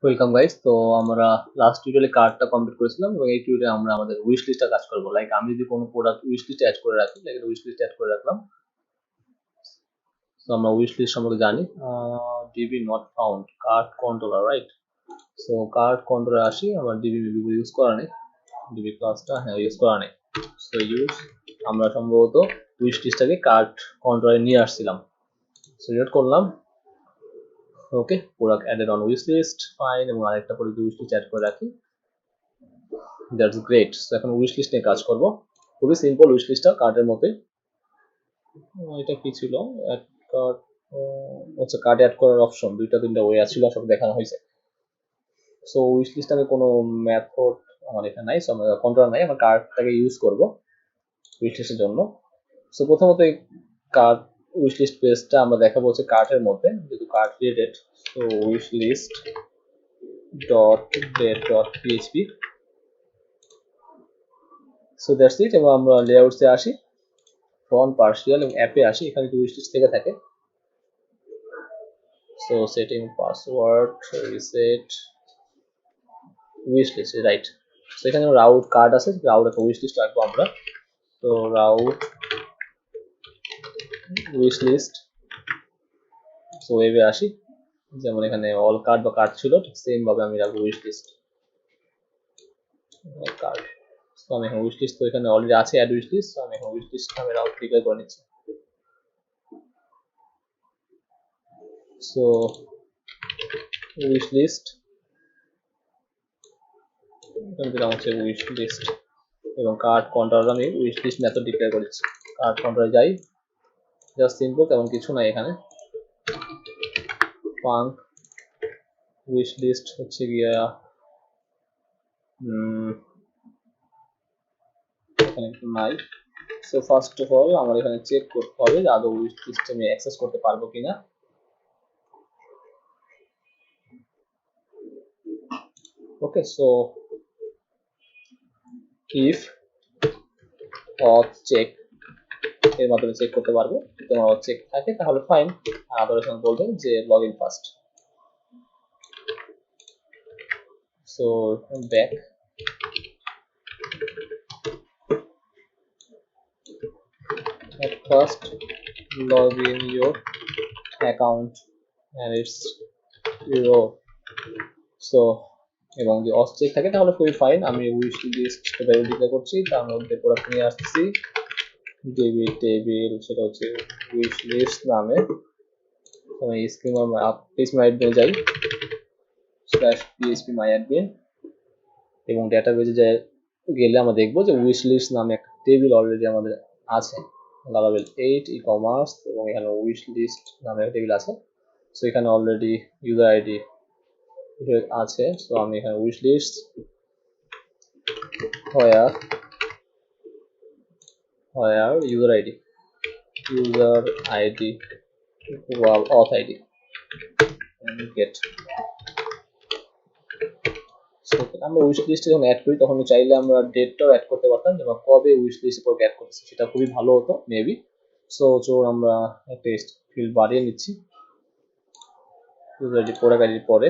Welcome guys. তো আমরা last টিউটোরিয়ালে কার্ডটা কমপ্লিট করেছিলাম এবং এই টিউটোরিয়ালে আমরা আমাদের উইশ লিস্টটা কাজ করব। লাইক আমি যদি কোনো প্রোডাক্ট উইশ লিস্টে অ্যাড করে রাখি, লাইক উইশ লিস্টে অ্যাড করে রাখলাম। তো আমরা উইশ লিস্ট সম্পর্কে জানি। DB not found card controller, right? So card controller আসি, আমার ডিবি মেবি ইউজ করা নেই, ডিবি ক্লাসটা হ্যাঁ ইউজ করা নেই। সো ইউজ আমরা সম্ভবত উইশ লিস্টটাকে কার্ড কন্ট্রোলারে নিয়ে আসছিলাম। সিলেক্ট করলাম, okay, product added on wish list, fine. এবং আরেকটা পরে উইশ লিস্ট অ্যাড করে রাখি, দ্যাটস গ্রেট। সো এখন উইশ লিস্ট নিয়ে কাজ করব। খুবই সিম্পল উইশ লিস্টটা, কার্ডের মতোই। এটা কি ছিল? অ্যাড কার্ড, আচ্ছা, কার্ড অ্যাড করার অপশন দুইটা তিনটা ওয়ে ছিল, সব দেখানো হয়েছে। সো উইশ লিস্টটাকে কোনো মেথড আমার এখানে নাই, সো আমরা কন্ট্রোল নাই, আমরা কার্ডটাকে ইউজ করব উইশ লিস্টের জন্য। সো প্রথমত এই কার্ড উইশ লিস্ট পেজটা আমরা দেখাবো হচ্ছে কার্টের মধ্যে, যেহেতু cart related. So wish list dot date dot PHP, so that's it. এবং আমরা লেআউটসে আসি, ফন্ট পার্সিয়াল এবং অ্যাপে আসি, এখানে উইশ লিস্ট থেকে থাকে। So setting password reset wish list, right? So এখানে রাউট কার্ড আছে, রাউট একটা উইশ লিস্ট রাখবো আমরা। তো রাউট উইশ লিস্ট, সো ওয়েবে আসি, যেমন এখানে অল কার্ড বা কার্ড ছিল, ঠিক সেম ভাবে আমি রাখবো উইশ লিস্ট কার্ড। তো আমি এখন উইশ লিস্ট তো এখানে অলরেডি আছে, অ্যাড উইশ লিস্ট। আমি এখন উইশ লিস্ট আমি রাউট ডিক্লেয়ার করে নিচ্ছি। সো উইশ লিস্ট, এখানে দিলাম হচ্ছে উইশ লিস্ট এবং কার্ড কন্ট্রোলার আমি উইশ লিস্ট মেথড ডিক্লেয়ার করেছি। কার্ড কন্ট্রোলারে যাই, জাস্ট সিম্পল, তেমন কিছু নাই এখানে। ফাঙ্ক উইশ লিস্ট হচ্ছে গিয়া এখানে একটু নাই। সো ফার্স্ট অফ অল আমার এখানে চেক করতে হবে যে আদৌ উইশ লিস্ট আমি অ্যাক্সেস করতে পারবো কিনা। ওকে, সো ইফ অথ চেক এর মাধ্যমে চেক করতে পারবো। তোমার অথ চেক থাকে তাহলে ফাইন, আদারওয়াইজ বলবেন যে log in first. So back, at first log in your account and it's your, so এবং যদি অথ চেক থাকে তাহলে খুবই ফাইন। আমি উইশ লিস্ট ভ্যালু ডিক্লেয়ার করছি, তার মধ্যে প্রোডাক্ট নিয়ে আসছি ডেবিট টেবিল, সেটা হচ্ছে উইশ লিস্ট নামে। আমি স্কিমার পেজ মাই অ্যাডমিনে যাই, স্ল্যাশ পিএইচপি মাই অ্যাডমিন, এবং ডেটাবেজে গেলে আমরা দেখবো যে উইশ লিস্ট নামে একটা টেবিল অলরেডি আমাদের আছে, লারাবেল 8 ই কমার্স, এবং এখানে উইশ লিস্ট নামে একটা টেবিল আছে। সো এখানে অলরেডি ইউজার আইডি আছে। সো আমি এখানে wish list where user id auth id and get। আমরা উইশ লিস্টে যখন অ্যাড করি তখন চাইলে আমরা ডেটটাও অ্যাড করতে পারতাম, যে কবে উইশ লিস্টে পরে অ্যাড করতেছি, সেটা খুবই ভালো হতো মেবি। সো চলুন আমরা একটা ফিল্ড বাড়িয়ে নিচ্ছি, ইউজার আইডি প্রোডাক্ট আইডির পরে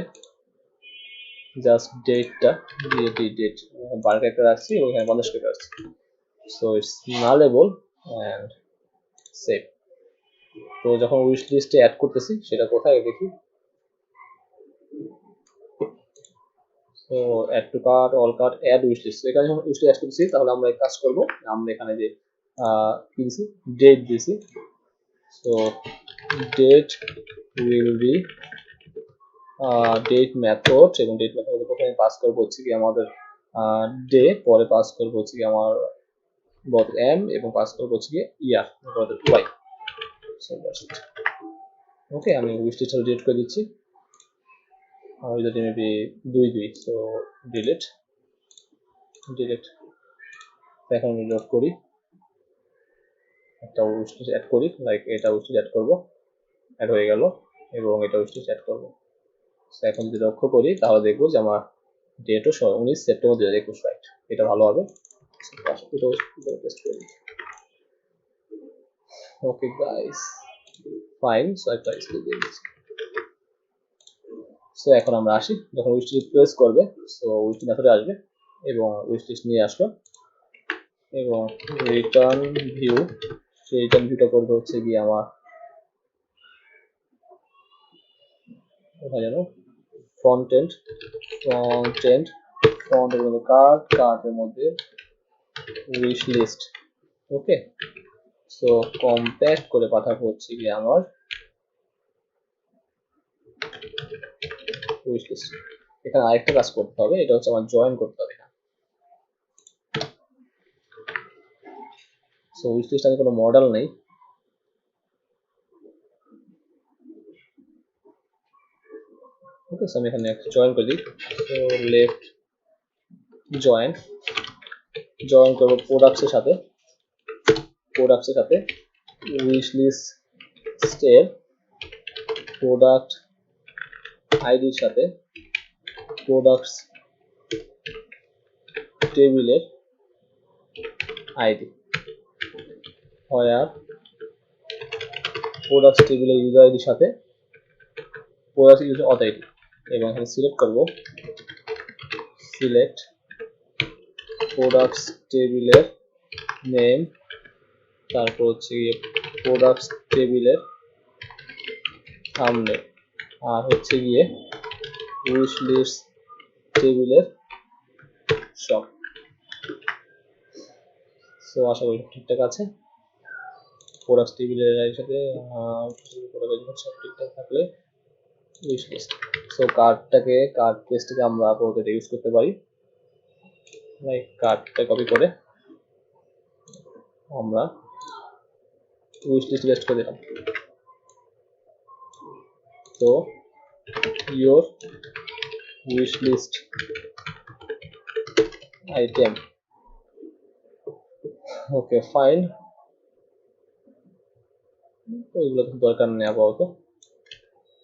জাস্ট ডেটটা দিয়ে ডেট 12 ক্যারেক্টার রাখছি এবং এখানে 50 ক্যারেক্টার রাখছি। So it's nullable and save. তো যখন উইশ লিস্টে অ্যাড করতেছি সেটা কোথায় দেখি, তো add to cart, all cart, add wish list. এখানে যখন উইশ লিস্ট অ্যাড করছি তাহলে আমরা কাজ করব, আমরা এখানে যে কি দিছি, ডেট দিছি। So date will be date method, এবং ডেট মেথড প্রথমে পাস করব হচ্ছে কি আমাদের ডে, পরে পাস করব হচ্ছে কি আমার বট এম, এবং পাস করব হচ্ছে কি ইয়ার বট ওয়াই। So that's it. ওকে, আমি উইশ লিস্টটা ডিলিট করে দিচ্ছি, যদি মেবি 2 সো ডিলিট। এখন আমি লোড করি, একটা উইশ লিস্ট অ্যাড করি, লাইক এটা উইশ লিস্ট অ্যাড করব, অ্যাড হয়ে গেল, এবং এটা উইশ লিস্ট অ্যাড করব। এখন যদি লক্ষ্য করি তাহলে দেখবো যে আমার ডেটও 19 সেপ্টেম্বর 2021, রাইট? এটা ভালো হবে। Okay guys, fine. সো একটা স্ক্রিন দিয়ে দিচ্ছি। সো এখন আমরা আসি, যখন উইশ লিস্ট প্রেস করবে সো উইশ মেথডে আসবে এবং উইশ লিস্ট নিয়ে আসলো এবং রিটার্ন ভিউ, সেই রিটার্ন ভিউটা করবে হচ্ছে গিয়ে আমার কোথায় যেন ফন্টেন্ট ফন্টের মধ্যে কার্টের মধ্যে উইশ লিস্ট। ওকে, সো কম্প্যাক্ট করে পাঠাবো হচ্ছে গিয়ে আমার উইশ লিস্ট। এখানে আরেকটা কাজ করতে হবে, এটা হচ্ছে আমার জয়েন করতে হবে। সো উইশ লিস্ট আমি কোনো মডেল নেই, ওকে, সো আমি এখানে জয়েন করে দিই। সো লেফট জয়েন করবো প্রোডাক্টসের সাথে উইশ লিস্টের প্রোডাক্ট আইডির সাথে প্রোডাক্টস টেবিলের আইডি, আর প্রোডাক্টস টেবিলের ইউজার আইডির সাথে প্রোডাক্ট ইউজার অথ আইডি, এবং এখানে সিলেক্ট করব সিলেক্ট প্রোডাক্টস টেবিলের নেম, তারপর হচ্ছে গিয়ে প্রোডাক্টস টেবিলের থাম্বনেল, আর হচ্ছে গিয়ে উইশ লিস্ট টেবিলের সব। সো আশা করি ঠিকঠাক আছে। প্রোডাক্টস টেবিলের সাথে সব ঠিকঠাক থাকলে উইশ লিস্ট। সো কার্ড পেজটাকে আমরা আপাতত ইউজ করতে পারি, লাইক কার্ডটা কপি করে আমরা উইশ লিস্ট পেস্ট করে দিলাম। তো your wish list item, okay fine. ওইগুলো তো দরকার নেই আপাতত,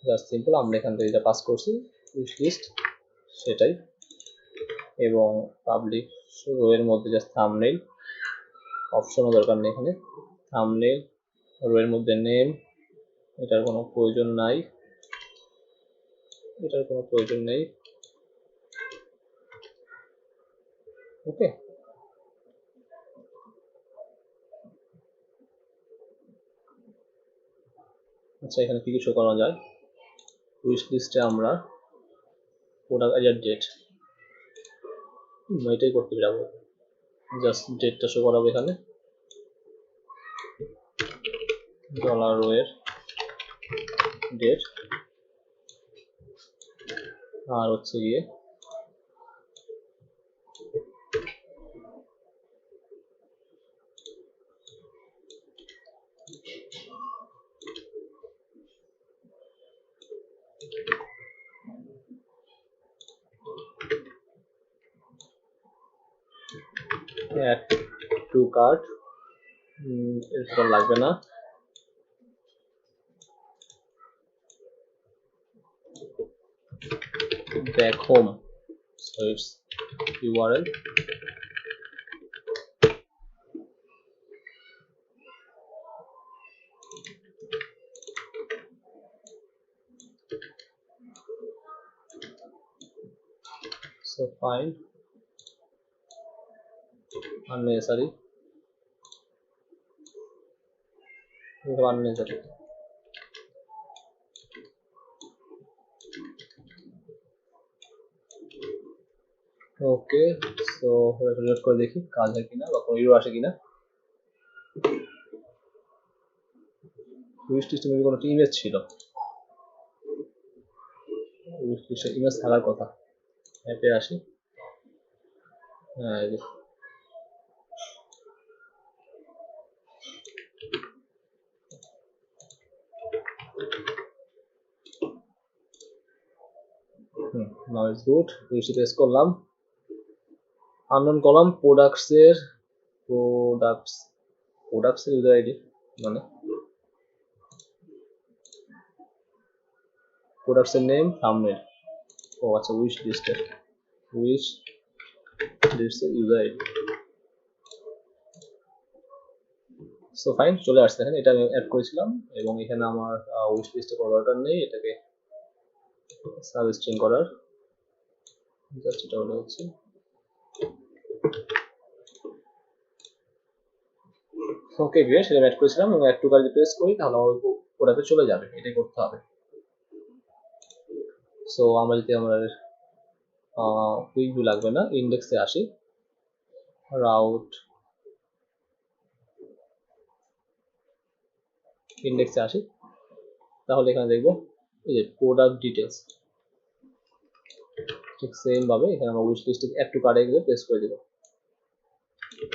জাস্ট সিম্পল আমরা এখান থেকে যা পাস করছি উইশ লিস্ট সেটাই, এবং পাবলিক রো এর মধ্যে জাস্ট থাম্বনেইল, অপশনও দরকার নেই এখানে, থাম্বনেইল রো এর মধ্যে নেম, এটার কোনো প্রয়োজন নাই, ওকে। আচ্ছা, এখানে কি কি শো করা যায়? উইশ লিস্টে আমরা প্রোডাক্ট আইডির ডেট, এটাই করতে যাবো, জাস্ট ডেটটা শো করাবো এখানে, ডলার রো এর ডেট, আর হচ্ছে গিয়ে add to cart, এটা লাগবে না, back home, so it's URL, so fine, unnecessary, okay. So reload করে দেখি কাজ হয় কিনা বা কোনো ইরর আসে কিনা। উইশ লিস্টে মেবি কোনো ইমেজ ছিল, উইশ লিস্টে ইমেজ থাকার কথা। অ্যাপে আসি, হ্যাঁ এই যে now it's good. Wish press করলাম, আননোন কলাম প্রোডাক্টসের ইউজার আইডি, মানে প্রোডাক্টসের নেম, থাম্বনেল, ও আচ্ছা উইশ লিস্টের ইউজার আইডি। সো ফাইন, চলে আসছে। দেখেন এটা আমি অ্যাড করেছিলাম এবং এখানে আমার উইশ লিস্টে কোনো দরকার নেই, এটাকে সাব স্ট্রিং করার জাস্ট এটা হলো হচ্ছে ওকে গ্রেট, সেটা অ্যাড করেছিলাম এবং অ্যাড টু কার্ট প্রেস করি তাহলে আমার ওটাতে চলে যাবে, এটাই করতে হবে। সো আমরা যদি আমাদের কুইক ভিউ লাগবে না, ইন্ডেক্সে আসি, রাউট ইন্ডেক্সে আসি, তাহলে এখানে দেখবো এই যে প্রোডাক্ট ডিটেলস, ঠিক সেম ভাবে এখানে আমরা উইশ লিস্টে অ্যাড টু কার্টে গিয়ে প্রেস করে দেব।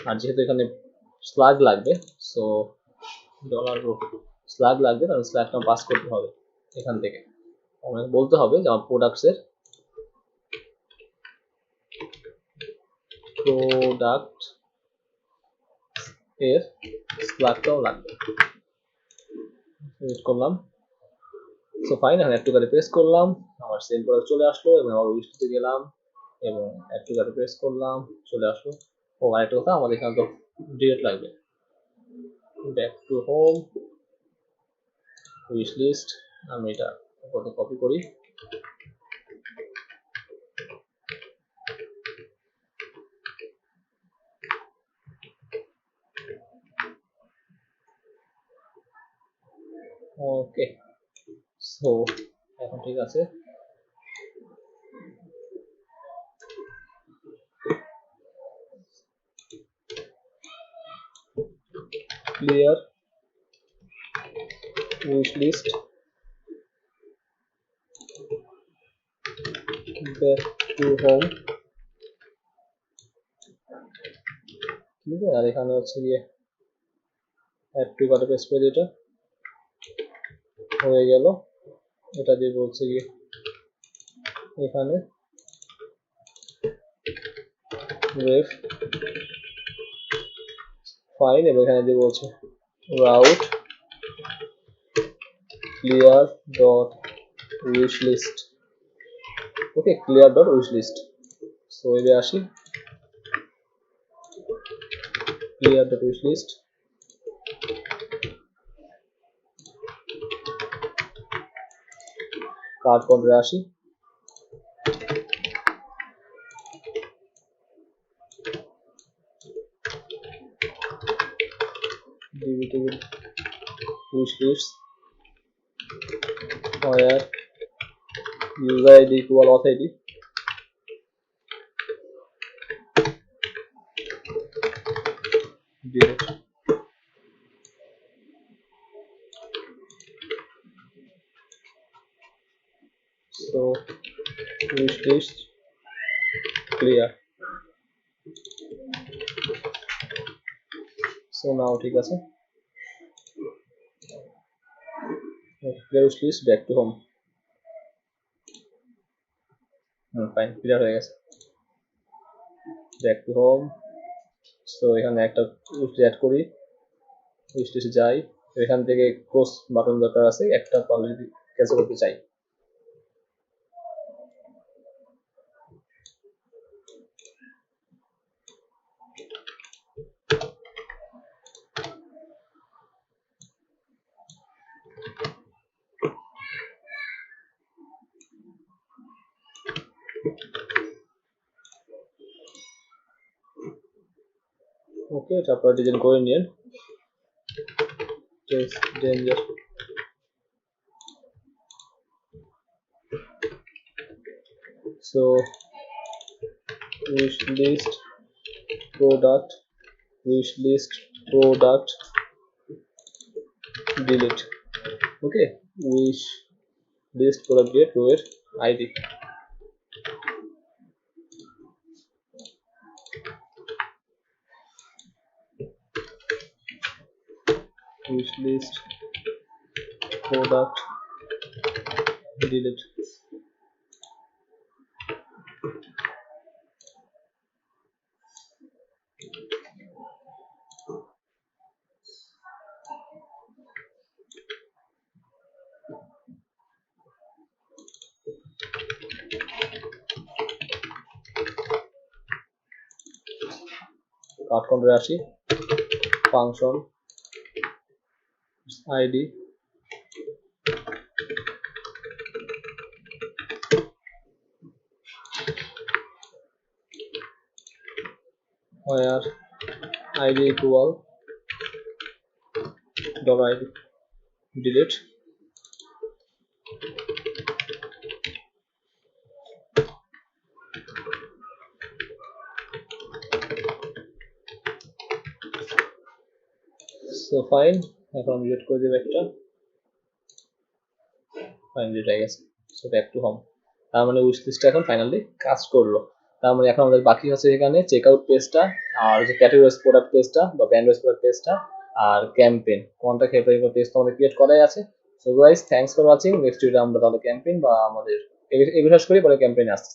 আর যেহেতু এখানে স্ল্যাগ লাগবে, সো ডলার স্ল্যাগ লাগবে, কারণ স্ল্যাগটা পাস করতে হবে এখান থেকে। আমাকে বলতে হবে যে আমার প্রোডাক্ট এর স্ল্যাগটাও লাগবে। এডিট করলাম, সো ফাইন। এখন অ্যাড টু কার্টে প্রেস করলাম, আমার সেম প্রোডাক্ট চলে আসলো এবং আমার উইশ লিস্টে গেলাম এবং অ্যাড টু কার্টে প্রেস করলাম, চলে আসলো। ও আরেকটা কথা, আমাদের এখানে তো ডিরেক্ট লাগবে, back to home wish list, আমি এটা কপি করি, ওকে। সো এখন ঠিক আছে, clear wish list, back to home, ঠিক আছে। আর এখানে হচ্ছে গিয়ে অ্যাড টু কার্টে প্রেস করে এটা হয়ে গেল। এটা দিয়ে বলছে গিয়ে এখানে রেফ ফাইন, এবং এখানে দিয়ে বলছে route clear dot wish list, okay, clear dot wish list. So এবার আসি, clear dot wish list, cart কন্ট্রোলে আসি, db table wish list where user id equal auth id, delete. So wish list clear. So now ঠিক আছে, clear wish list, back to home, fine, clear হয়ে গেছে, back to home. So এখানে একটা wish add করি, wish লিস্টে যাই, এখান থেকে ক্লোজ বাটন দরকার আছে, একটা অলরেডি ক্যান্সেল করতে চাই, ওকে। এটা আপনারা ডিজাইন করে নিন, text danger, so wish list product wish list product delete, okay, wish list product get row এর id, wish list product delete। Cart কন্ট্রোলে আসি, function id where id equal $id delete. So fine, এখন delete করে দেব একটা, fine delete হয়ে গেছে। So back to home. তার মানে উইশ লিস্টটা এখন ফাইনালি কাজ করলো। তার মানে এখন আমাদের বাকি আছে এখানে চেক আউট পেজটা, আর যে ক্যাটাগরি প্রোডাক্ট পেজটা বা ব্র্যান্ড ওয়াইজ প্রোডাক্ট পেজটা, আর ক্যাম্পেইন কন্টাক্ট হেল্পলাইন পেজ তো আমাদের ক্রিয়েট করাই আছে। So guys thanks for watching. Next video আমরা তাহলে ক্যাম্পেইন বা আমাদের এই বিশ্বাস করি পরে ক্যাম্পেইন আসছে।